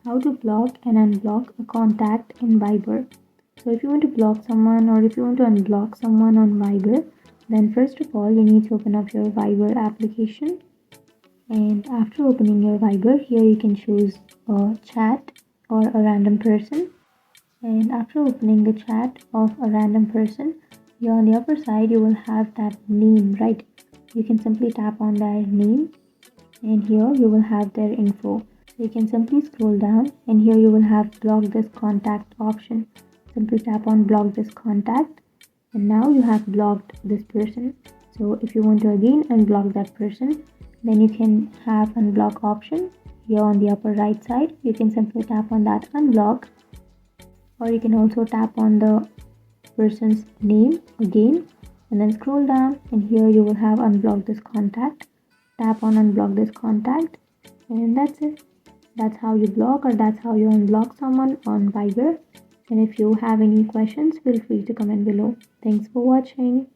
How to block and unblock a contact in Viber. So if you want to block someone or if you want to unblock someone on Viber, then first of all you need to open up your Viber application. And after opening your Viber, here you can choose a chat or a random person. And after opening the chat of a random person, here on the upper side you will have that name, right? You can simply tap on their name and here you will have their info. So you can simply scroll down and here you will have block this contact option. Simply tap on block this contact and now you have blocked this person. So if you want to again unblock that person, then you can have unblock option here on the upper right side. You can simply tap on that unblock, or you can also tap on the person's name again and then scroll down and here you will have unblock this contact. Tap on unblock this contact and that's it. That's how you block or that's how you unblock someone on Viber. And if you have any questions, feel free to comment below. Thanks for watching.